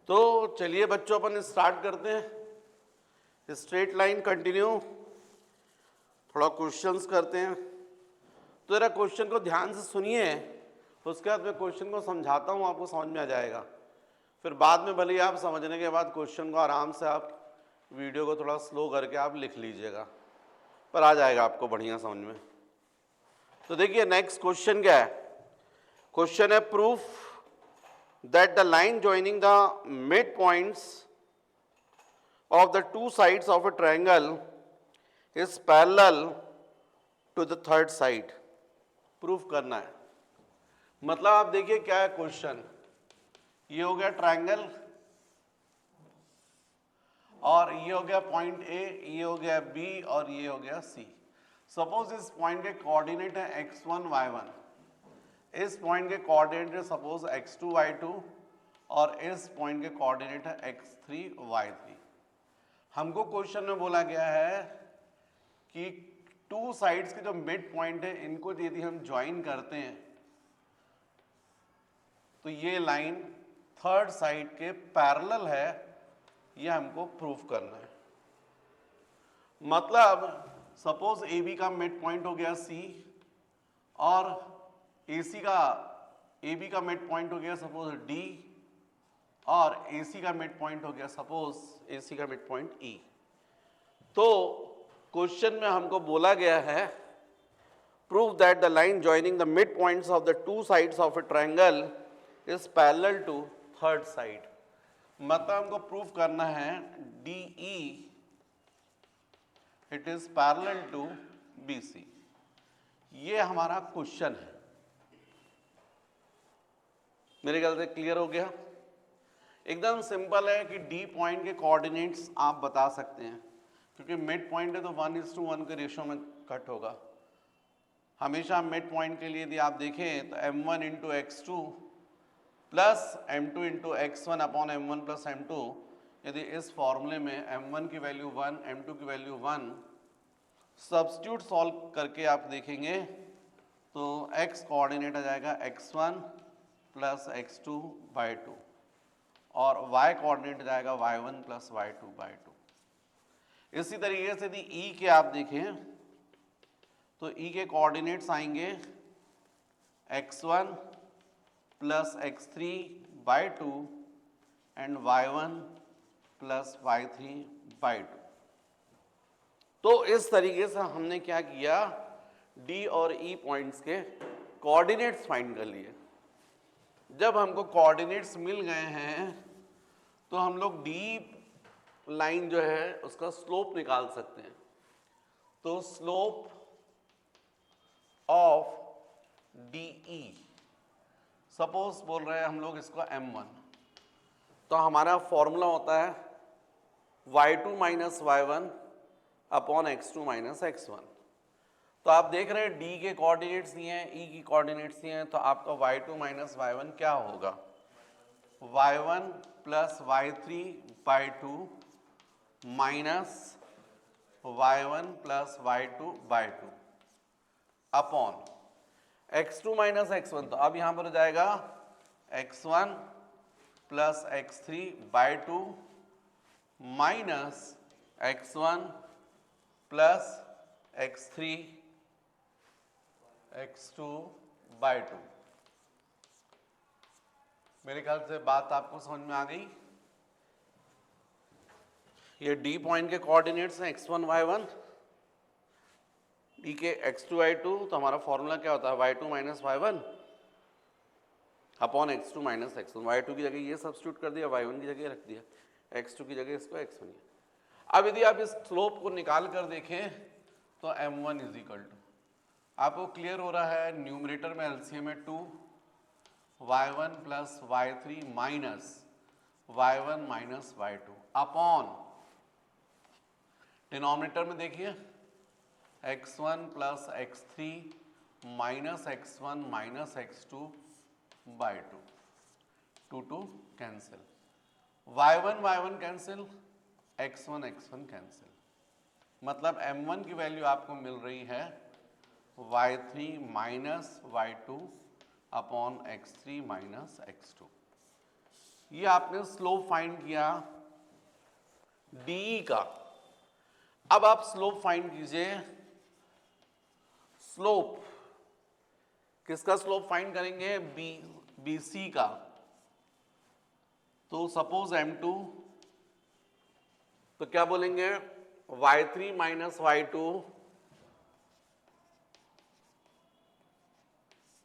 तो चलिए बच्चों अपन स्टार्ट करते हैं। स्ट्रेट लाइन कंटिन्यू, थोड़ा क्वेश्चंस करते हैं। तो जरा क्वेश्चन को ध्यान से सुनिए, उसके बाद मैं क्वेश्चन को समझाता हूँ, आपको समझ में आ जाएगा। फिर बाद में भले ही आप समझने के बाद क्वेश्चन को आराम से आप वीडियो को थोड़ा स्लो करके आप लिख लीजिएगा, पर आ जाएगा आपको बढ़िया समझ में। तो देखिए नेक्स्ट क्वेश्चन क्या है। क्वेश्चन है proof that the line joining the midpoints of the two sides of a triangle is parallel to the third side। Proof करना है। मतलब आप देखिए क्या है क्वेश्चन, ये हो गया ट्रायंगल और ये हो गया पॉइंट ए, ये हो गया बी और ये हो गया सी। सपोज इस पॉइंट के कोऑर्डिनेट है x1 y1, इस पॉइंट के कोऑर्डिनेट है सपोज x2 y2 और इस पॉइंट के कोऑर्डिनेट है x3 y3। हमको क्वेश्चन में बोला गया है कि टू साइड्स के जो मिड पॉइंट है इनको यदि हम ज्वाइन करते हैं तो ये लाइन थर्ड साइड के पैरेलल है, ये हमको प्रूफ करना है। मतलब सपोज ए बी का मिड पॉइंट हो गया सी और ए बी का मिड पॉइंट हो गया सपोज डी और ए सी का मिड पॉइंट हो गया सपोज ए सी का मिड पॉइंट ई। तो क्वेश्चन में हमको बोला गया है prove that the line joining the mid points of the two sides of a triangle is parallel to third side. मतलब हमको प्रूफ करना है D E it is parallel to B C. ये हमारा क्वेश्चन है। मेरे ख्याल से क्लियर हो गया। एकदम सिंपल है कि डी पॉइंट के कोऑर्डिनेट्स आप बता सकते हैं, क्योंकि मिड पॉइंट है तो 1:1 के रेशियो में कट होगा। हमेशा मिड पॉइंट के लिए यदि आप देखें तो m1 into x2 plus m2 into x1 upon m1 plus m2। यदि इस फॉर्मूले में m1 की वैल्यू 1, m2 की वैल्यू 1 सब्स्टिट्यूट सॉल्व करके आप देखेंगे तो x कोऑर्डिनेट आ जाएगा x1 प्लस x2 बाई 2 और y कोऑर्डिनेट जाएगा y1 प्लस y2 बाई 2। इसी तरीके से यदि e के आप देखें तो e के कोऑर्डिनेट्स आएंगे x1 plus x3 by 2 and y1 plus y3 by 2। तो इस तरीके से हमने क्या किया, d और e पॉइंट्स के कोऑर्डिनेट्स फाइंड कर लिए। जब हमको कोऑर्डिनेट्स मिल गए हैं तो हम लोग डी लाइन जो है उसका स्लोप निकाल सकते हैं। तो slope of D E, suppose बोल रहे हैं हम लोग इसको m1, तो हमारा फॉर्मूला होता है y2 minus y1 upon x2 minus x1। तो आप देख रहे हैं डी के कोऑर्डिनेट्स दिए हैं, ई की कोऑर्डिनेट्स दिए हैं, तो आपका y2 माइनस y1 क्या होगा, y1 plus y3 by 2 minus y1 plus y2 by 2 upon x2 minus x1। तो अब यहां पर हो जाएगा x1 plus x3 by 2 minus x1 plus x3 x2 by 2। मेरे ख्याल से बात आपको समझ में आ गई। ये डी पॉइंट के कोऑर्डिनेट्स हैं x1 y1, डी के x2 y2। तो हमारा फॉर्मूला क्या होता है y2 minus y1 upon x2 minus x1। y2 की जगह ये सब्स्टिट्यूट कर दिया, y1 की जगह रख दिया, x2 की जगह इसको x1। अब यदि आप इस स्लोप को निकाल कर देखें तो m1 इज इक्वल टू, आपको क्लियर हो रहा है, न्यूमरेटर में एलसीएम है 2 y1 plus y3 minus y1 minus y2 upon denominator में देखिए x1 plus x3 minus x1 minus x2 by 2, 2 cancel, y1 cancel, x1 cancel. मतलब m1 की वैल्यू आपको मिल रही है y3 minus y2 upon x3 minus x2। ये आपने slope find किया डी का। अब आप स्लोप फाइंड कीजिए। स्लोप किसका स्लोप फाइंड करेंगे? बी सी का। तो सपोज M2, तो क्या बोलेंगे? y3 minus y2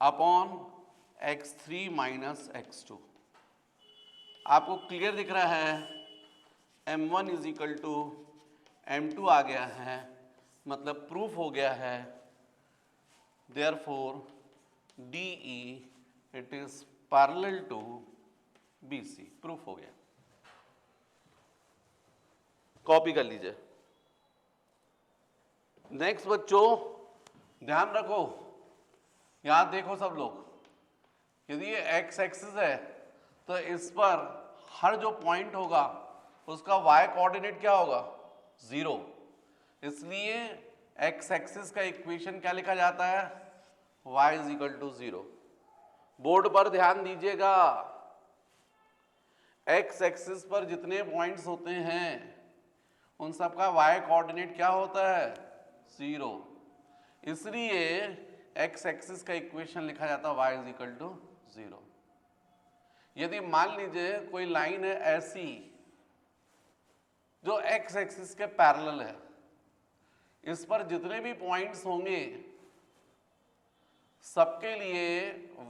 upon x3 minus x2। आपको क्लियर दिख रहा है? M1 is equal to M2 आ गया है, मतलब प्रूफ हो गया है। Therefore DE it is parallel to BC, proof हो गया। कॉपी कर लीजिए। नेक्स्ट बच्चों ध्यान रखो, यहां देखो सब लोग, यदि ये x एक्सिस है तो इस पर हर जो पॉइंट होगा उसका y कोऑर्डिनेट क्या होगा? 0। इसलिए x एक्सिस का इक्वेशन क्या लिखा जाता है? y is equal to 0। Board पर ध्यान दीजिएगा, x एक्सिस पर जितने पॉइंट्स होते हैं उन सब का y कोऑर्डिनेट क्या होता है? 0। इसलिए x एक्सिस का इक्वेशन लिखा जाता है y इज इक्वल टू 0। यदि मान लीजिए कोई लाइन है ऐसी जो x एक्सिस के पैरेलल है, इस पर जितने भी पॉइंट्स होंगे सबके लिए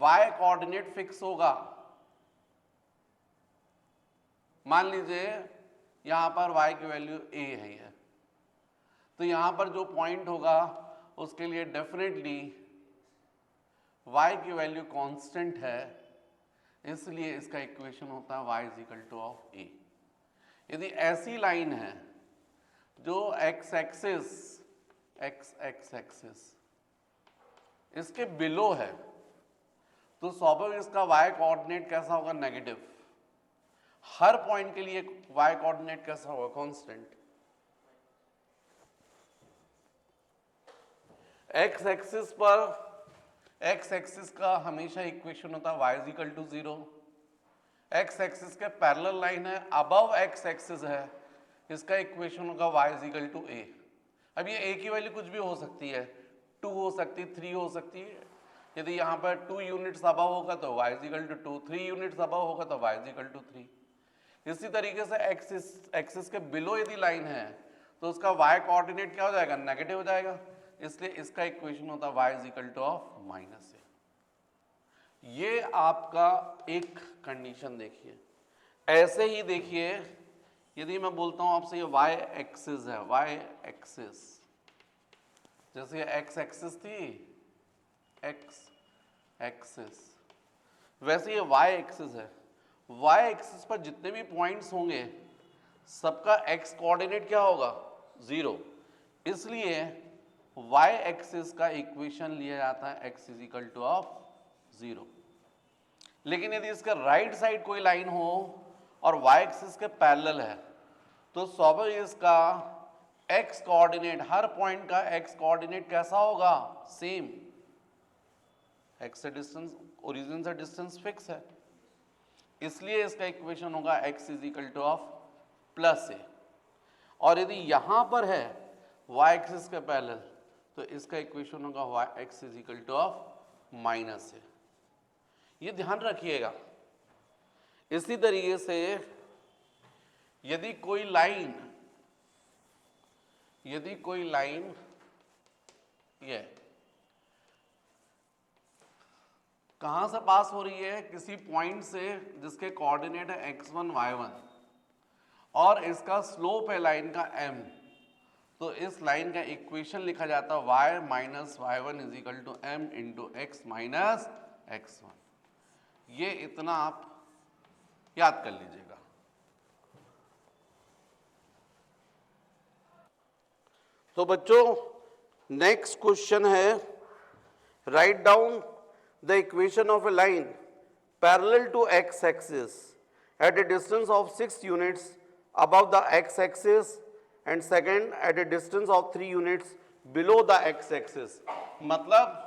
y कोऑर्डिनेट फिक्स होगा। मान लीजिए यहां पर y की वैल्यू a है, तो यहां पर जो पॉइंट होगा उसके लिए डेफिनेटली y की वैल्यू कांस्टेंट है, इसलिए इसका इक्वेशन होता है y is equal to of a। यदि ऐसी लाइन है जो x एक्सिस इसके बिलो है, तो स्वाभाविक इसका y कोऑर्डिनेट कैसा होगा? नेगेटिव। हर पॉइंट के लिए y कोऑर्डिनेट कैसा होगा? कांस्टेंट। x एक्सिस पर x एक्सिस का हमेशा इक्वेशन होता है y is equal to 0। x axis के पैरेलल लाइन है, अबव x एक्सिस है, इसका इक्वेशन होगा y is equal to a। अब ये a की वैल्यू कुछ भी हो सकती है, 2 हो सकती है, 3 हो सकती है। यदि यहाँ पर 2 यूनिट्स अबव होगा तो y is equal to 2, 3 units above होगा तो y इज इक्वल टू 3। इसी तरीके से एक्सिस के बिलो यदि लाइन है तो उसका y कोऑर्डिनेट क्या हो जाएगा? नेगेटिव हो जाएगा, इसलिए इसका इक्वेशन होता है y is equal to of minus a। ये आपका एक कंडीशन देखिए। ऐसे ही देखिए, यदि मैं बोलता हूं आपसे ये y एक्सिस है, y एक्सिस, जैसे ये x एक्सिस थी, x एक्सिस, वैसे ये y एक्सिस है। y एक्सिस पर जितने भी पॉइंट्स होंगे सबका x कोऑर्डिनेट क्या होगा? 0। इसलिए y एक्सिस का इक्वेशन लिया जाता है x is equal to of 0। लेकिन यदि इसका राइट साइड कोई लाइन हो और y एक्सिस के पैरेलल है, तो स्वाभाविक इसका x कोऑर्डिनेट, हर पॉइंट का x कोऑर्डिनेट कैसा होगा? सेम। x से डिस्टेंस, ओरिजिन से डिस्टेंस फिक्स है, इसलिए इसका इक्वेशन होगा x is equal to of plus a। और यदि यहां पर है y एक्सिस के पैरेलल, तो इसका इक्वेशन होगा x is equal to of minus a। ये ध्यान रखिएगा। इसी तरीके से यदि कोई लाइन ये कहां से पास हो रही है? किसी पॉइंट से जिसके कोऑर्डिनेट है x1 y1 और इसका स्लोप है लाइन का m, तो इस लाइन का इक्वेशन लिखा जाता है y minus y1 is equal to m into x minus x1। ये इतना आप याद कर लीजिएगा। तो बच्चों नेक्स्ट क्वेश्चन है, write down the equation of a line parallel to x axis at a distance of 6 units above the x axis and second at a distance of 3 units below the x axis। मतलब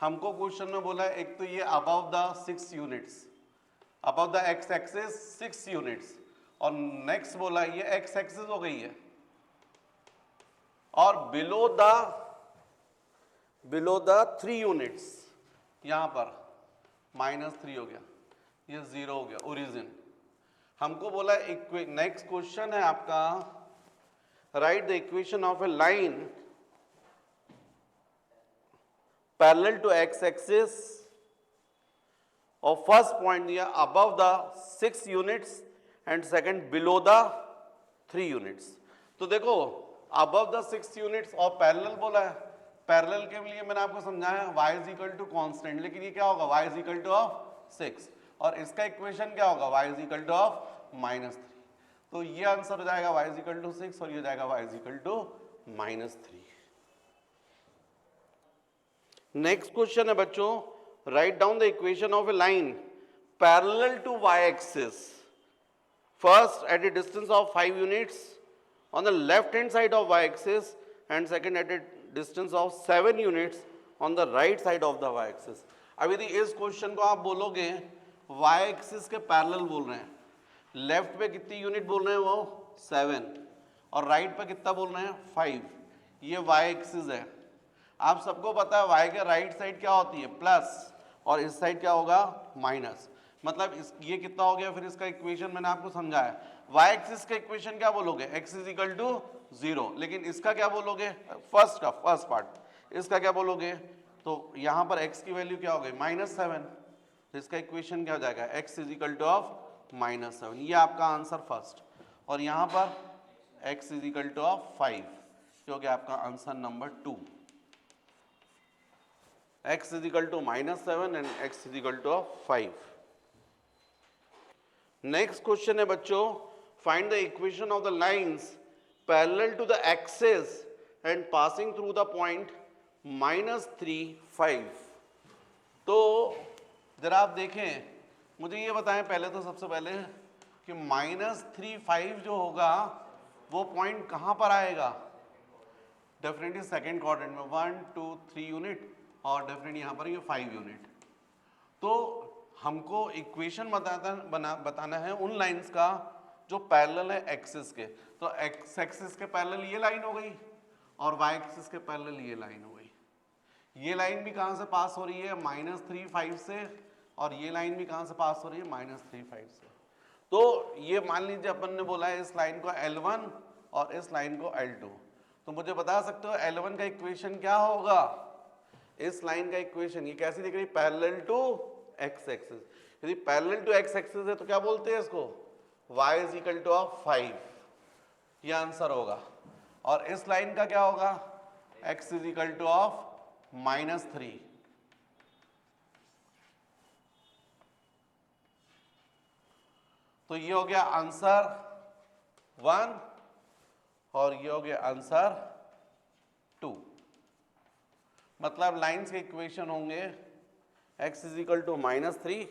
हमको question में बोला है एक तो ये above the 6 units, above the x axis 6 units, और next बोला ये एक्स एक्सिस हो गई है, और बिलो द 3 यूनिट्स यहां पर -3 हो गया, ये 0 हो गया ओरिजिन। हमको बोला नेक्स्ट क्वेश्चन है आपका, write the equation of a line parallel to x axis और फर्स्ट पॉइंट दिया above the 6 units and second below the 3 units. तो देखो अबव द 6 यूनिट्स और पैरेलल बोला है, पैरेलल के लिए मैंने आपको समझाया y is equal to constant, लेकिन ये क्या होगा y is equal to of 6, और इसका इक्वेशन क्या होगा y is equal to of -3। तो ये आंसर हो जाएगा y इज इक्वल टू 6 और ये हो जाएगा y is equal to -3। Next question है बच्चों, write down the equation of a line parallel to y axis first at a distance of 5 units on the left hand side of y axis and second at a distance of 7 units on the right side of the y axis। अब यदि इस question को आप बोलोगे y axis के parallel बोल रहे हैं, लेफ्ट पे कितनी यूनिट बोल रहे हैं वो 7 और राइट पे कितना बोल रहे हैं 5, ये y axis है। आप सबको पता है y के राइट साइड क्या होती है प्लस और इस साइड क्या होगा माइनस, मतलब ये कितना हो गया, फिर इसका इक्वेशन मैंने आपको समझाया। y एक्सिस का इक्वेशन क्या बोलोगे x इज इक्वल टू 0, लेकिन इसका क्या बोलोगे फर्स्ट पार्ट, इसका क्या बोलोगे, तो यहाँ पर x की वैल्यू क्या हो गई -7, तो इसका इक्वेशन क्या हो जाएगा x is equal to of -7, ये आपका आंसर फर्स्ट। और यहाँ पर x is equal to of 5, जो हो गया आपका answer number 2। x is equal to -7 and x is equal to of 5। Next question है बच्चों, find the equation of the lines parallel to the axis and passing through the point -3, 5। तो जरा आप देखें, मुझे ये बताएं पहले तो सबसे पहले कि -3, 5 जो होगा वो पॉइंट कहाँ पर आएगा, डेफिनेटली सेकेंड क्वाड्रेंट में 1 2 3 यूनिट, और डेफिनेटली यहाँ पर ये 5 यूनिट। तो हमको इक्वेशन बताना है उन लाइंस का जो पैरेलल है एक्सिस के, तो एक्स एक्सिस के पैरेलल ये लाइन हो गई और वाई एक्सिस के पैरेलल ये लाइन हो गई। ये लाइन भी कहाँ से पास हो रही है -3, 5 से, और ये लाइन भी कहाँ से पास हो रही है -3, 5 से। तो ये मान लीजिए अपन ने बोला है इस लाइन को L1 और इस लाइन को L2, तो मुझे बता सकते हो L1 का इक्वेशन क्या होगा, इस लाइन का इक्वेशन ये कैसी दिख रही है पैरेलल टू एक्स एक्सिस। यदि पैरेलल टू एक्स एक्सिस है तो क्या बोलते हैं इसको y is equal to of 5, ये आंसर होगा। और इस लाइन का क्या होगा x is equal to of -3, तो ये हो गया आंसर 1 और ये हो गया आंसर 2। मतलब लाइंस के इक्वेशन होंगे x is equal to -3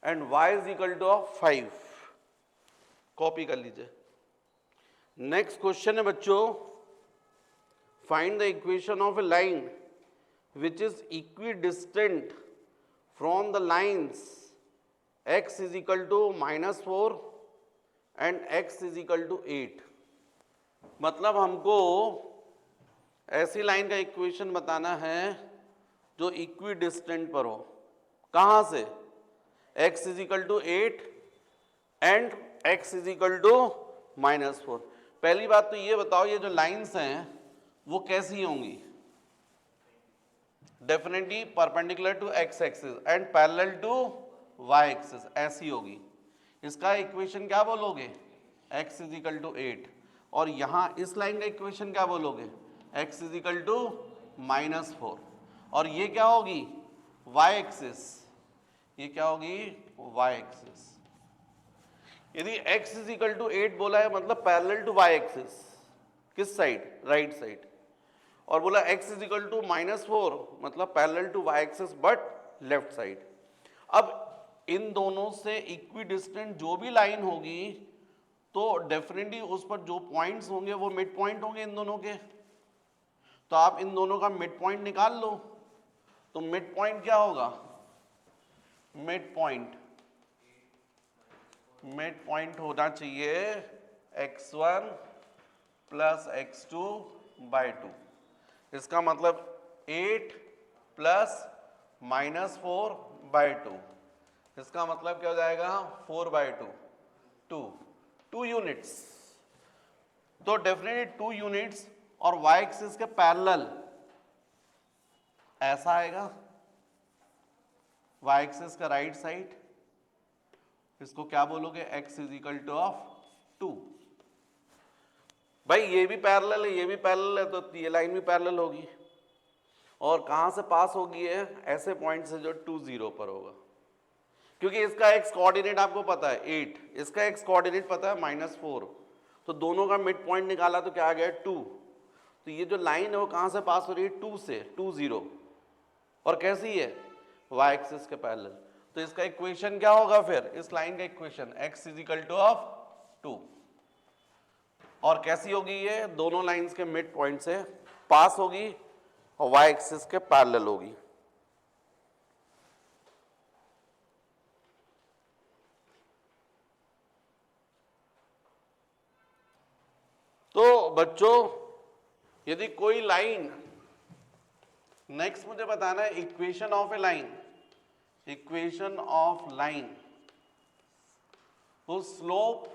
and y is equal to of 5। Copy कर लीजिए। नेक्स्ट क्वेश्चन है बच्चों, find the equation of a line which is equidistant from the lines x is equal to -4 and x is equal to 8। मतलब हमको ऐसी line का equation बताना है जो इक्विडिस्टेंट पर हो, कहाँ से, x is equal to 8 and x is equal to -4। पहली बात तो ये बताओ ये जो लाइंस हैं वो कैसी होंगी, definitely perpendicular to x axis and parallel to y axis, ऐसी होगी। इसका इक्वेशन क्या बोलोगे x इज इक्वल टू 8, और यहाँ इस लाइन का इक्वेशन क्या बोलोगे x इज इक्वल टू -4, और ये क्या होगी y एक्सिस, ये क्या होगी y एक्सिस। यदि x इज इक्वल टू 8 बोला है मतलब पैरेलल टू y एक्सिस, किस साइड, राइट साइड, और बोला x इज इक्वल टू -4 मतलब parallel to y axis but left side. अब इन दोनों से इक्विडिस्टेंट जो भी लाइन होगी तो डेफिनेटली उस पर जो पॉइंट्स होंगे वो मिड पॉइंट होंगे इन दोनों के, तो आप इन दोनों का मिड पॉइंट निकाल लो। तो मिड पॉइंट क्या होगा, मिड पॉइंट मिड पॉइंट होना चाहिए x1 प्लस x2 बाई 2। इसका मतलब 8 प्लस -4 बाई 2। इसका मतलब क्या हो जाएगा 4 बाई 2, 2 यूनिट्स। तो डेफिनेटली 2 यूनिट्स और y एक्सिस के पैरेलल ऐसा आएगा, y एक्सिस का राइट साइड, इसको क्या बोलोगे x is equal to of 2। भाई ये भी पैरेलल है, ये भी पैरेलल है, तो ये लाइन भी पैरेलल होगी। और कहां से पास होगी है? ऐसे पॉइंट से जो 2 0 पर होगा, क्योंकि इसका x कोऑर्डिनेट आपको पता है 8, इसका x कोऑर्डिनेट पता है -4, तो दोनों का मिड पॉइंट निकाला तो क्या आ गया 2। तो ये जो लाइन है वो कहां से पास हो रही है? 2 से, 2 0। और कैसी है? y एक्सिस के पैरेलल। तो इसका इक्वेशन क्या होगा फिर? इस लाइन का equation x is equal to of 2। और कैसी होगी ये? दोनों लाइंस के मिड पॉइंट से पास होगी और y एक्सिस के पैरेलल होगी। तो बच्चों यदि कोई लाइन, नेक्स्ट मुझे बताना है equation of a line, equation of line whose slope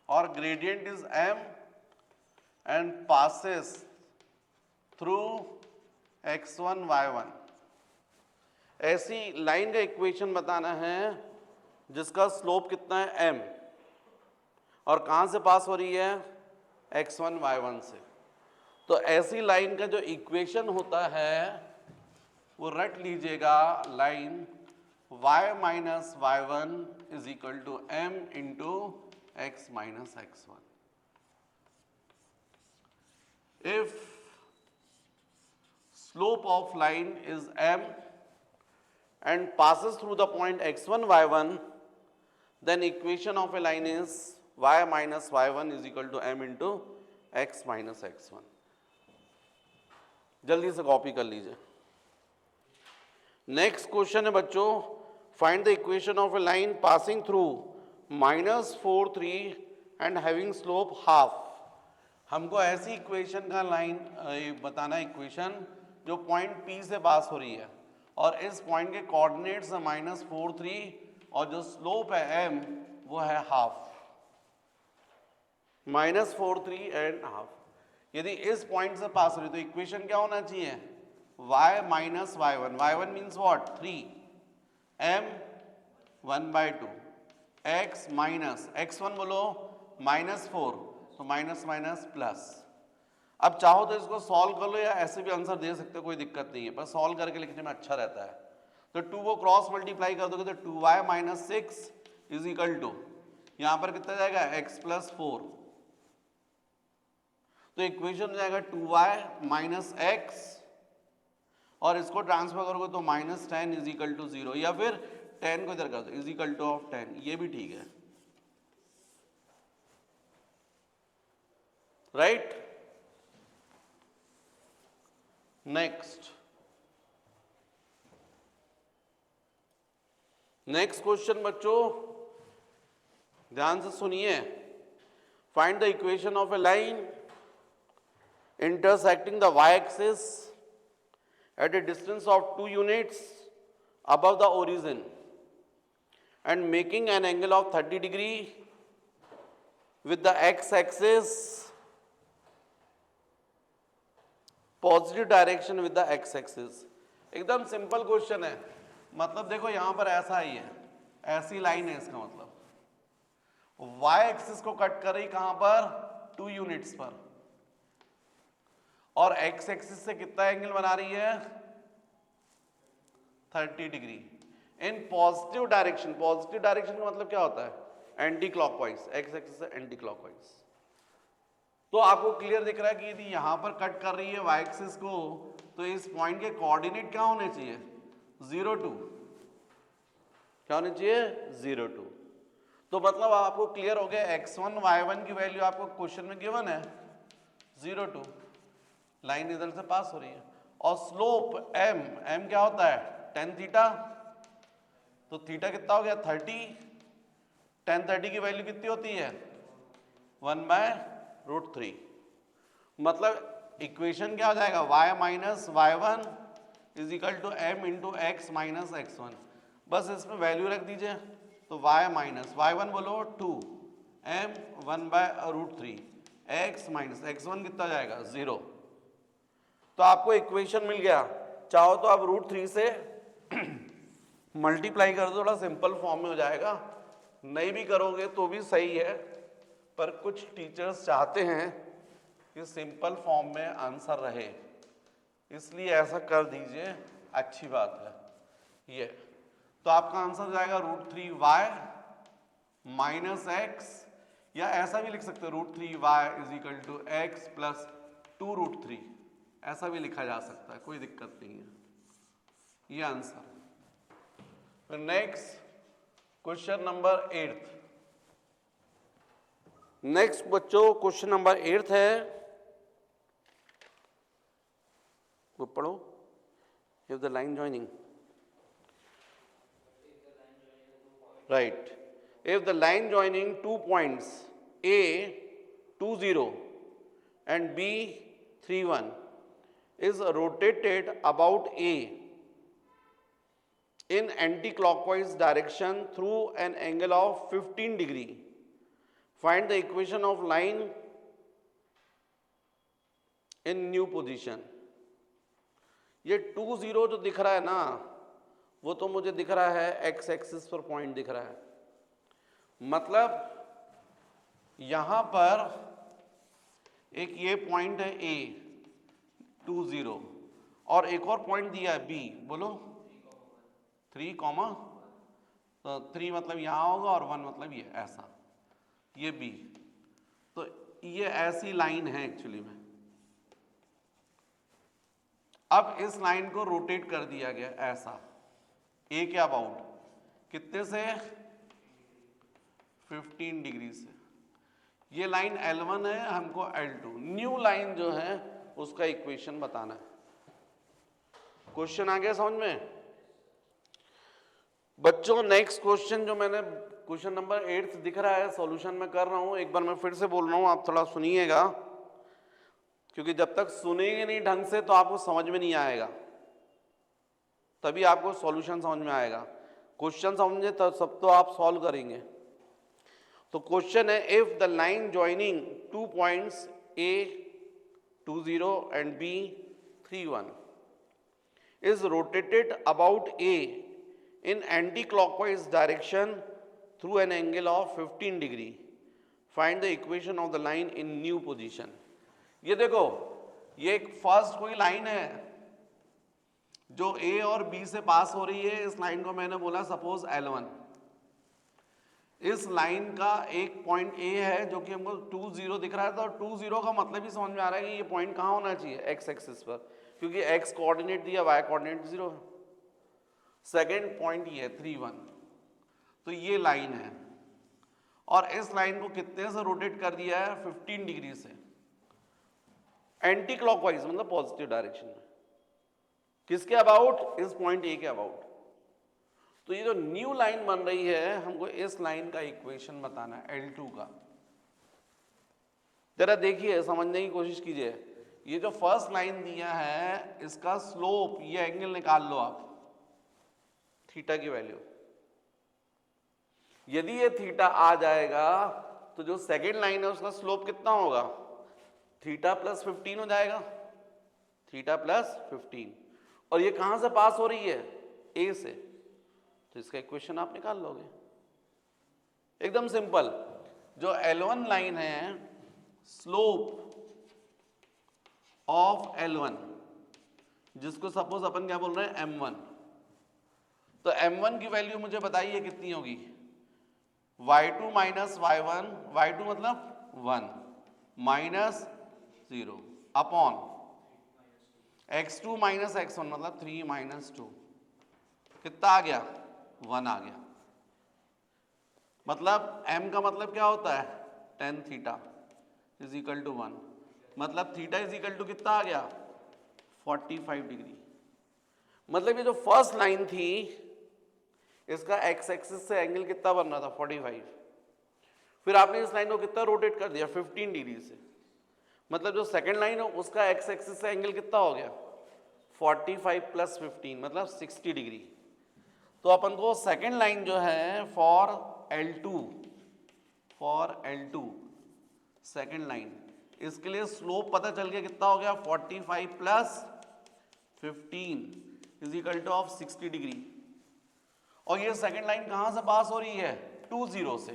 or gradient is m and passes through x1 y1। ऐसी लाइन का इक्वेशन बताना है जिसका स्लोप कितना है m और कहां से पास हो रही है? x1 y1 से। तो ऐसी लाइन का जो इक्वेशन होता है वो रट लीजिएगा, line y minus y1 is equal to m into x minus x1। If slope of line is m and passes through the point x1 y1, then equation of a line is y minus y1 is equal to m into x minus x1। जल्दी से copy कर लीजिए। Next question है बच्चों, find the equation of a line passing through -4 3 and having slope half. हमको ऐसी equation का line बताना, इक्वेशन जो पॉइंट P से पास हो रही है और इस पॉइंट के कोऑर्डिनेट्स है -4 3 और जो स्लोप है m वो है हाफ, -4 3 एंड हाफ। यदि इस पॉइंट से पास हो रही तो इक्वेशन क्या होना चाहिए? y minus y1, y1 means what? 3, m 1/2, x minus x1 बोलो -4, तो माइनस माइनस प्लस। अब चाहो तो इसको सॉल्व कर लो या ऐसे भी आंसर दे सकते हो, कोई दिक्कत नहीं है, पर सॉल्व करके लिखने में अच्छा रहता है। तो 2 को क्रॉस मल्टीप्लाई कर दोगे तो 2y minus 6 is equal to, यहां पर कितना जाएगा? x plus 4। तो इक्वेशन हो जाएगा 2y माइनस x और इसको ट्रांसफर करोगे तो -10 इज इक्वल टू 0, या फिर 10 को इधर कर दो इज इक्वल टू ऑफ 10, ये भी ठीक है, राइट। नेक्स्ट क्वेश्चन बच्चों ध्यान से सुनिए। Find the equation of a line intersecting the y-axis at a distance of 2 units above the origin and making an angle of 30 degree with the x-axis positive direction with the x-axis। एकदम simple question है। मतलब देखो यहां पर ऐसा ही है, ऐसी line है, इसका मतलब y एक्सिस को कट कर रही कहां पर? 2 यूनिट्स पर, और x एक्सिस से कितना एंगल बना रही है? 30 degree in positive direction. Positive direction का मतलब क्या होता है? एंटी क्लॉकवाइज, x एक्सिस से एंटी क्लॉकवाइज। तो आपको क्लियर दिख रहा है कि यदि यहां पर कट कर रही है y एक्सिस को, तो इस पॉइंट के कोऑर्डिनेट क्या होने चाहिए? 0 2। क्या होने चाहिए? 0 2। तो मतलब आपको क्लियर हो गया, x1 y1 की वैल्यू आपको क्वेश्चन में गिवन है 0 2, लाइन इधर से पास हो रही है, और स्लोप m क्या होता है? tan थीटा, तो थीटा कितना हो गया? 30 tan30 की वैल्यू कितनी होती है 1/√3। मतलब इक्वेशन क्या हो जाएगा y minus y1 is equal to m into x minus x1। बस इसमें वैल्यू रख दीजिए, तो y माइनस y1 बोलो 2 m 1/√3 x माइनस x1 कितना जाएगा 0। तो आपको इक्वेशन मिल गया। चाहो तो आप √3 से मल्टीप्लाई कर दो, थोड़ा सिंपल फॉर्म में हो जाएगा, नहीं भी करोगे तो भी सही है, पर कुछ टीचर्स चाहते हैं कि सिंपल फॉर्म में आंसर रहे, इसलिए ऐसा कर दीजिए, अच्छी बात है ये। तो आपका आंसर जाएगा √3y माइनस एक्स, या ऐसा भी लिख सकते हो √3y is equal to x plus 2√3, ऐसा भी लिखा जा सकता है, कोई दिक्कत नहीं है। ये आंसर। फिर नेक्स्ट क्वेश्चन नंबर 8। नेक्स्ट बच्चों क्वेश्चन नंबर 8 है, वो पढ़ो। If the line joining, right, if the line joining 2 points A 20 and B 31 is rotated about A in anti-clockwise direction through an angle of 15 degree, find the equation of line in new position। ये 20 जो दिख रहा है ना, वो तो मुझे दिख रहा है एक्स एक्सिस पर पॉइंट दिख रहा है, मतलब यहां पर एक ये पॉइंट है A 20 और एक और पॉइंट दिया है B, बोलो 3, तो 3 मतलब यहां होगा और 1 मतलब ये ऐसा, ये B। तो ये ऐसी लाइन है एक्चुअली में। अब इस लाइन को रोटेट कर दिया गया ऐसा, A के अबाउट कितने से 15 डिग्री से। ये लाइन L1 है, हमको L2, न्यू लाइन जो है उसका इक्वेशन बताना है। क्वेश्चन आ गया समझ में बच्चों? नेक्स्ट क्वेश्चन जो मैंने क्वेश्चन नंबर 8 दिख रहा है, सॉल्यूशन में कर रहा हूं, एक बार मैं फिर से बोल रहा हूं, आप थोड़ा सुनिएगा, क्योंकि जब तक सुनेंगे नहीं ढंग से तो आपको समझ में नहीं आएगा, तभी आपको सॉल्यूशन समझ में आएगा। क्वेश्चन समझे तो सब तो आप सॉल्व करेंगे। तो क्वेश्चन है, if the line joining 2 points A 20 and B 31 is rotated about A in anti-clockwise direction through an angle of 15 degree, find the equation of the line in new position। ये देखो, ये एक first कोई line है जो A और B से पास हो रही है। इस लाइन को मैंने बोला सपोज L1। इस लाइन का एक पॉइंट A है जो कि हमको 20 दिख रहा है, तो 20 का मतलब ही समझ में आ रहा है कि ये पॉइंट कहाँ होना चाहिए, एक्स एक्सिस पर, क्योंकि x कोऑर्डिनेट दिया, y कोऑर्डिनेट 0 है। सेकेंड पॉइंट ये 31, तो ये लाइन है, और इस लाइन को कितने से रोटेट कर दिया है 15 डिग्री से, एंटी क्लॉकवाइज मतलब पॉजिटिव डायरेक्शन में। किसके अबाउट? इस पॉइंट A के अबाउट। तो ये जो न्यू लाइन बन रही है, हमको इस लाइन का इक्वेशन बताना है L2 का। जरा देखिए, समझने की कोशिश कीजिए। ये जो फर्स्ट लाइन दिया है, इसका स्लोप, ये एंगल निकाल लो आप, थीटा की वैल्यू। यदि ये थीटा आ जाएगा तो जो सेकेंड लाइन है उसका स्लोप कितना होगा, थीटा प्लस 15 हो जाएगा, थीटा प्लस 15। और ये कहां से पास हो रही है, A से, तो इसका इक्वेशन आप निकाल लोगे, एकदम सिंपल। जो L1 लाइन है, स्लोप ऑफ L1, जिसको सपोज अपन क्या बोल रहे हैं M1, तो M1 की वैल्यू मुझे बताइए कितनी होगी, y2 माइनस y1, y2 मतलब 1 minus 0 upon x2 minus x1 मतलब 3 माइनस 2, कितना आ गया, 1 आ गया। मतलब m का मतलब क्या होता है, tan theta is equal to 1, मतलब थीटा इज इक्वल टू कितना आ गया, 45 डिग्री। मतलब ये जो फर्स्ट लाइन थी, इसका x एक्सिस से एंगल कितना बन रहा था, 45। फिर आपने इस लाइन को कितना रोटेट कर दिया 15 डिग्री से, मतलब जो सेकंड लाइन है उसका एक्स एक्सिस से एंगल कितना हो गया 45 प्लस 15 मतलब 60 डिग्री। तो अपन को सेकंड लाइन जो है फॉर L2 सेकंड लाइन, इसके लिए स्लोप पता चल गया कितना हो गया 45 plus 15 is equal to of 60 degree. और ये सेकंड लाइन कहां से पास हो रही है 20 से।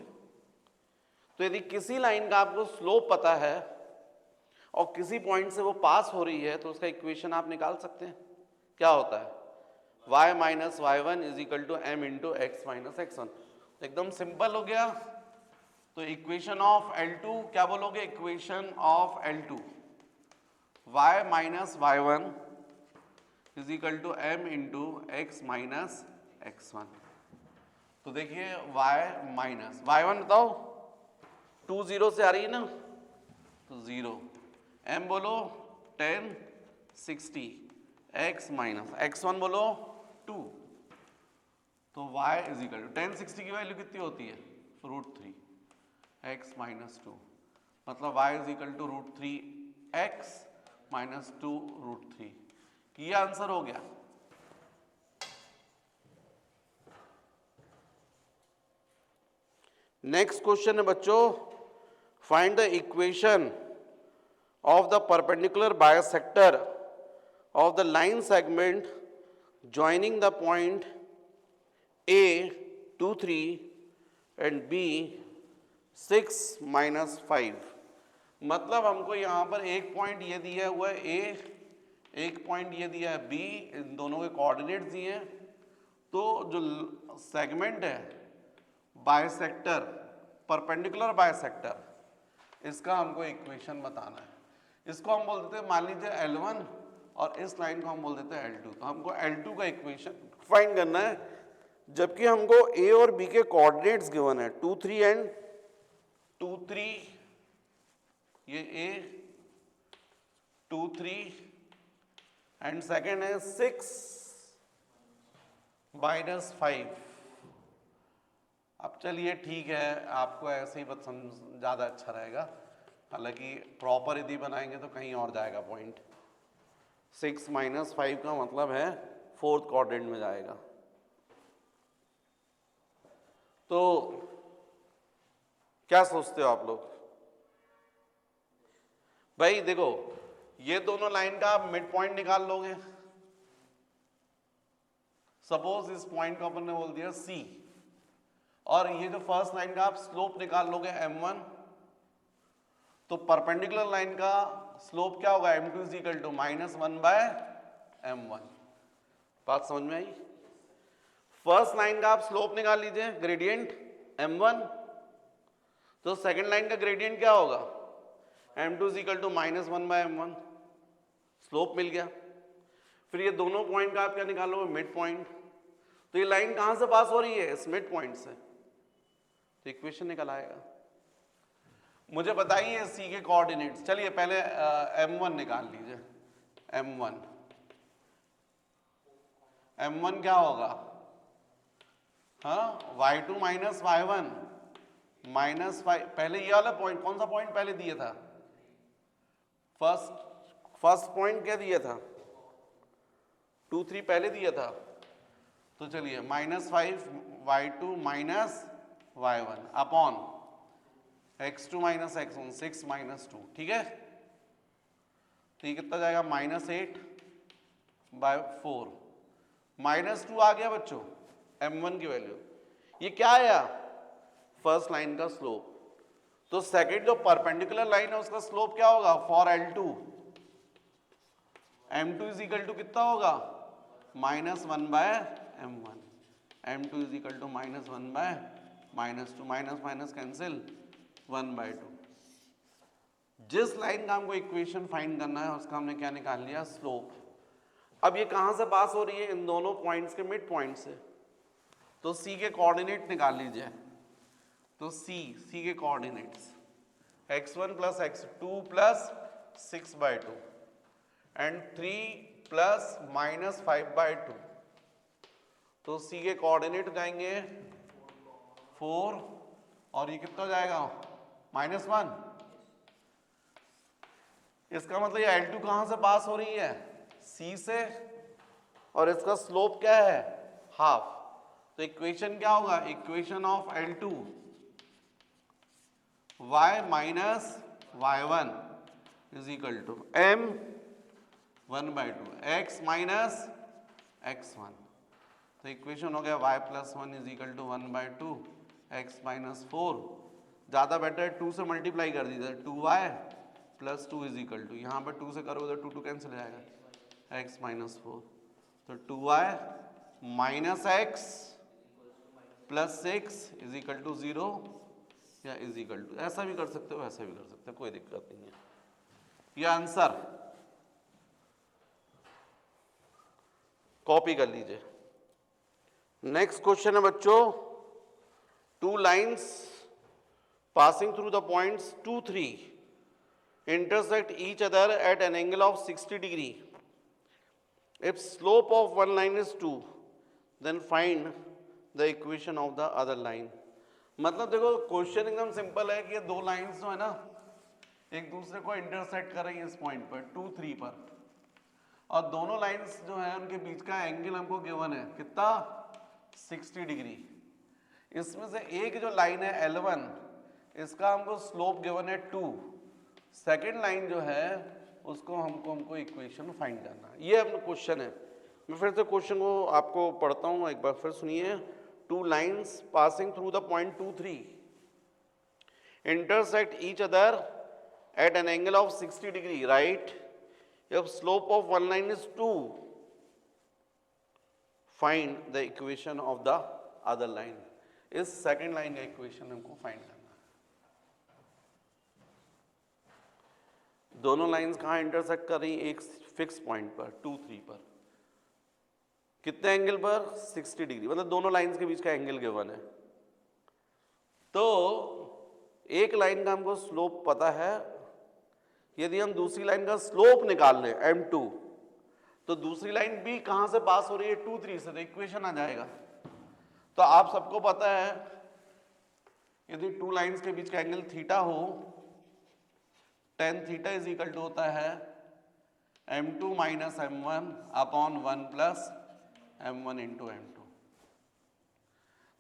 तो यदि किसी लाइन का आपको स्लोप पता है और किसी पॉइंट से वो पास हो रही है तो उसका इक्वेशन आप निकाल सकते हैं। क्या होता है y minus y one is equal to m into x minus x one. एकदम सिंपल हो गया। तो इक्वेशन ऑफ L2 क्या बोलोगे, equation of L2 y minus y one is equal to m into x minus x one. तो देखिए y minus y one बताओ 20 से आ रही है ना, तो 0, m बोलो 10 60, x माइनस x1 बोलो 2, तो y इज इक्वल टू 10 60 की वैल्यू कितनी होती है √3 x माइनस 2, मतलब y is equal to √3 x minus 2 √3। ये आंसर हो गया। नेक्स्ट क्वेश्चन है बच्चों, find the equation of the perpendicular bisector of the line segment joining the point A 2 3 and B 6 minus 5। मतलब हमको यहाँ पर एक पॉइंट ये दिया हुआ है A, एक पॉइंट ये दिया है B, इन दोनों के कोऑर्डिनेट्स दिए हैं। तो जो सेगमेंट है बाइसेक्टर, परपेंडिकुलर बाइसेक्टर, इसका हमको इक्वेशन बताना है। इसको हम बोल देते हैं, मान लीजिए L1 और इस लाइन को हम बोल देते हैं L2। तो हमको L2 का इक्वेशन फाइंड करना है, जबकि हमको A और B के कोऑर्डिनेट्स गिवन है 2 3 एंड 2 3, ये A 2 3 एंड सेकेंड है 6 माइनस 5। अब चलिए ठीक है, आपको ऐसे ही बस ज़्यादा अच्छा रहेगा, हालांकि प्रॉपर यदि बनाएंगे तो कहीं और जाएगा पॉइंट। 6 माइनस 5 का मतलब है फोर्थ क्वाड्रेंट में जाएगा। तो क्या सोचते हो आप लोग? भाई देखो, ये दोनों लाइन का आप मिड पॉइंट निकाल लोगे। सपोज इस पॉइंट को अपन ने बोल दिया C, और ये जो फर्स्ट लाइन का आप स्लोप निकाल लोगे M1, तो परपेंडिकुलर लाइन का स्लोप क्या होगा M2 is equal to -1/M1। बात समझ में आई? फर्स्ट लाइन का आप स्लोप निकाल लीजिए, ग्रेडियंट M1, तो सेकंड लाइन का ग्रेडियंट क्या होगा M2 is equal to -1/M1, slope मिल गया। फिर ये दोनों पॉइंट का आप क्या निकालोगे मिड पॉइंट। तो ये लाइन कहां से पास हो रही है इस मिड पॉइंट से, तो इक्वेशन निकल आएगा। मुझे बताइए C के कोऑर्डिनेट्स। चलिए पहले M1 निकाल लीजिए। M1 क्या होगा, हाँ y2 माइनस y1 माइनस 5। पहले ये वाला पॉइंट, कौन सा पॉइंट पहले दिया था, फर्स्ट पॉइंट क्या दिया था 2 3 पहले दिया था। तो चलिए -5 y2 minus y1 upon x2 minus x1 6 minus 2, ठीक है। तो ये कितना जाएगा -8/4, -2 आ गया बच्चों M1 की वैल्यू। ये क्या आया, फर्स्ट लाइन का स्लोप। तो सेकंड जो परपेंडिकुलर लाइन है उसका स्लोप क्या होगा for L2, M2 is equal to कितना होगा -1/M1। M2 is equal to -1/-2, minus cancel 1/2। जिस लाइन का हमको इक्वेशन फाइंड करना है उसका हमने क्या निकाल लिया, स्लोप। अब ये कहां से पास हो रही है, इन दोनों पॉइंट्स के मिड पॉइंट से। तो C के कोऑर्डिनेट निकाल लीजिए। तो C के coordinates x1 plus x2 plus 6/2 and 3 plus -5/2। तो C के कोऑर्डिनेट जाएंगे 4 और ये कितना हो जाएगा -1। इसका मतलब ये L2 कहां से पास हो रही है, C से, और इसका स्लोप क्या है, हाफ। तो इक्वेशन क्या होगा, equation of L2 y minus y1 is equal to m 1/2 x minus x1। तो इक्वेशन हो गया y plus 1 is equal to 1/2 x minus 4। ज़्यादा बेटर है 2 से मल्टीप्लाई कर दीजिए, 2y plus 2 is equal to, यहाँ पर 2 से करोगे तो 2 कैंसिल हो जाएगा, x माइनस 4। तो 2y minus x plus 6 is equal to 0 या इज इक्वल टू, ऐसा भी कर सकते हो ऐसा भी कर सकते हो, कोई दिक्कत नहीं है। ये आंसर कॉपी कर लीजिए। नेक्स्ट क्वेश्चन है बच्चों, 2 lines passing through the points 2, 3 intersect each other at an angle of 60 degree. If slope of one line is 2, then find the equation of the other line. मतलब देखो question एकदम simple है कि ये दो lines जो है ना एक दूसरे को इंटरसेक्ट कर रही है इस पॉइंट पर 2, 3 पर, और दोनों लाइंस जो है उनके बीच का एंगल हमको गिवन है कितना, 60 डिग्री। इसमें से एक जो लाइन है L1 इसका हमको स्लोप गिवन है 2, सेकेंड लाइन जो है उसको हमको इक्वेशन फाइंड करना है। ये अपना क्वेश्चन है। मैं फिर से क्वेश्चन को आपको पढ़ता हूँ, एक बार फिर सुनिए। 2 lines passing through the point 2, 3 intersect each other at an angle of 60 degree, right. If slope of one line is 2, find the equation of the other line. इस सेकेंड लाइन का इक्वेशन हमको फाइंड करना है। दोनों lines कहाँ intersect कर रही हैं, एक फिक्स पॉइंट पर 2, 3 पर, कितने एंगल पर, 60 डिग्री, मतलब दोनों लाइंस के बीच का एंगल गिवन है। तो एक लाइन का हमको स्लोप पता है, यदि हम दूसरी लाइन का स्लोप निकाल लें m2, तो दूसरी लाइन भी कहाँ से पास हो रही है, 2, 3 से, तो इक्वेशन आ जाएगा। तो आप सबको पता है यदि 2 लाइंस के बीच का एंगल थीटा हो, tan theta is equal to होता है m2 minus m1 upon 1 plus m1 into m2।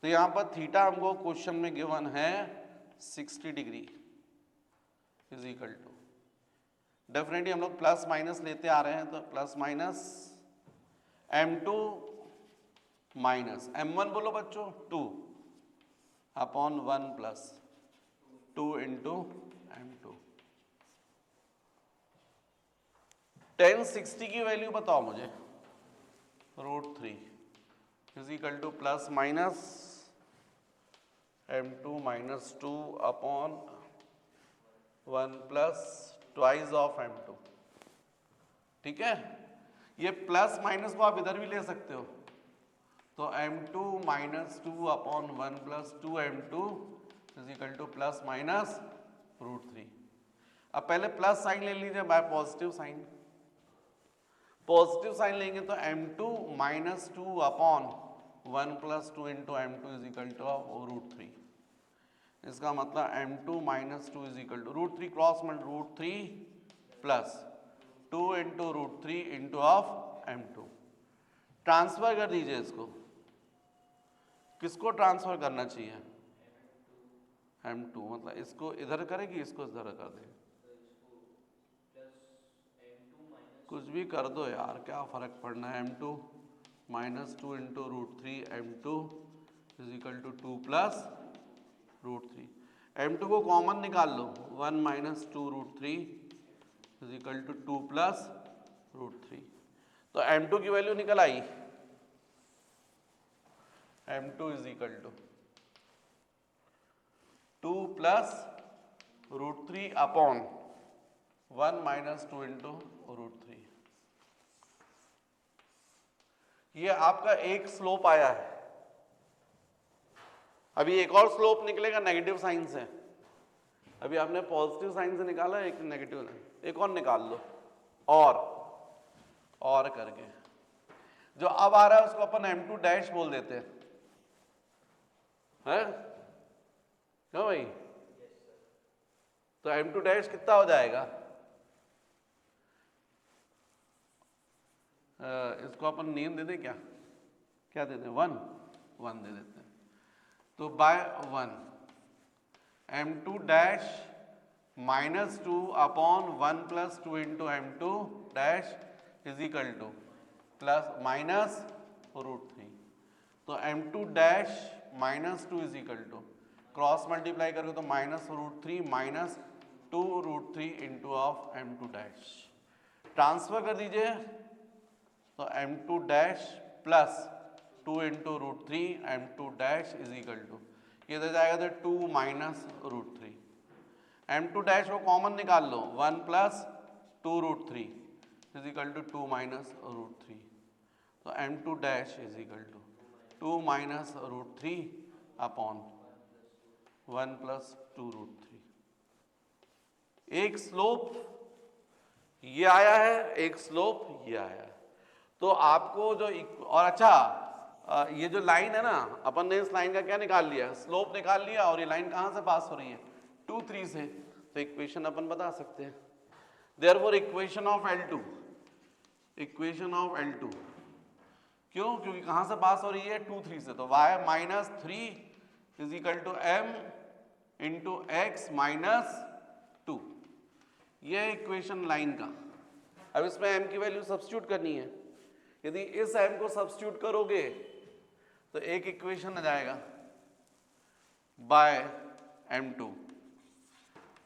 तो यहां पर थीटा हमको क्वेश्चन में गिवन है 60 degree is equal to, definitely हम लोग प्लस माइनस लेते आ रहे हैं, तो plus minus m2 minus m1 बोलो बच्चों 2 upon 1 plus 2 into m2। tan 60 की वैल्यू बताओ मुझे, √3 is equal to plus minus m2 minus 2 upon 1 plus twice of m2। ठीक है, ये प्लस माइनस को आप इधर भी ले सकते हो, तो m2 minus 2 upon 1 plus 2 m2 is equal to plus minus √3। अब पहले प्लस साइन ले लीजिए by positive sign, positive sign लेंगे तो m2 minus 2 upon 1 plus 2 into m2 is equal to √3। इसका मतलब m2 minus 2 is equal to √3 cross multiply √3 plus 2 into √3 into of m2। Transfer कर दीजिए इसको, किसको ट्रांसफर करना चाहिए, m2, मतलब इसको इधर करेगी, इसको इधर कर देगी, कुछ भी कर दो यार, क्या फर्क पड़ना है। m2 minus 2 into √3 m2 is equal to 2 plus √3। m2 को कॉमन निकाल लो, 1 minus 2 √3 is equal to 2 plus √3। तो m2 की वैल्यू निकल आई, m2 is equal to 2 plus √3 upon 1 minus 2 into √3। ये आपका एक स्लोप आया है। अभी एक और स्लोप निकलेगा नेगेटिव साइन से, अभी आपने पॉजिटिव साइन से निकाला, एक नेगेटिव, एक और निकाल लो, और करके जो अब आ रहा है उसको अपन m2 डैश बोल देते हैं, क्यों भाई? तो m2 डैश कितना हो जाएगा? इसको अपन नेम दे दें क्या? क्या दे दें? 1 दे देते हैं। तो by 1 m2 dash -2 upon 1 plus 2 into m2 dash is equal to plus minus √3। तो m2 dash -2 is equal to cross multiply करके तो -√3 minus 2√3 into of m2 dash. Transfer कर दीजिए तो m2 dash plus 2 into √3 m2 dash is equal to ये दे जाएगा तो 2 माइनस √3। m2 डैश को कॉमन निकाल लो 1 plus 2√3 is equal to 2 minus √3। तो m2 dash is equal to 2 minus √3 upon 1 plus 2√3। एक स्लोप ये आया है, एक स्लोप ये आया है। तो आपको जो और अच्छा ये जो लाइन है ना, अपन ने इस लाइन का क्या निकाल लिया? स्लोप निकाल लिया। और ये लाइन कहाँ से पास हो रही है? 2, 3 से। तो इक्वेशन अपन बता सकते हैं। Therefore equation of L2, equation of L2 क्यों? क्योंकि कहाँ से पास हो रही है? 2, 3 से। तो y minus 3 is equal to m into x minus 2। ये इक्वेशन लाइन का। अब इसमें m की वैल्यू सब्स्टिट्यूट करनी है। यदि इस m को सब्स्टिट्यूट करोगे तो एक इक्वेशन आ जाएगा by m2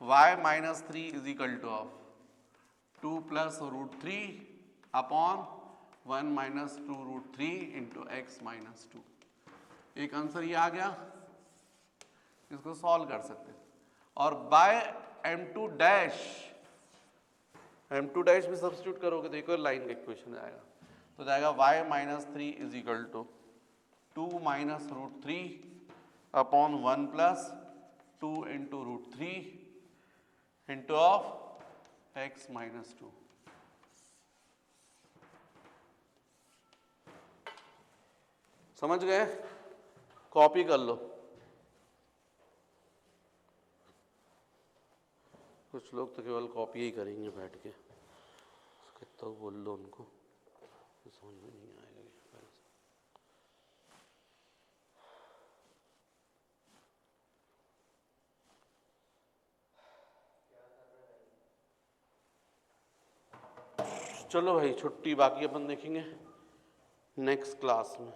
y minus 3 is equal to of 2 plus √3 upon 1 minus 2√3 into x minus 2। एक आंसर ये आ गया, इसको सॉल्व कर सकते हैं। और by m2 dash, m2 dash भी सब्स्टिट्यूट करोगे तो एक और लाइन का इक्वेशन आएगा। तो जाएगा y minus 3 is equal to 2 minus √3 upon 1 plus 2 into √3 into of x minus 2। समझ गए? कॉपी कर लो। कुछ लोग तो केवल कॉपी ही करेंगे बैठ के, तो बोल लो उनको, तो समझ में नहीं आएगा। चलो भाई छुट्टी, बाकी अपन देखेंगे नेक्स्ट क्लास में।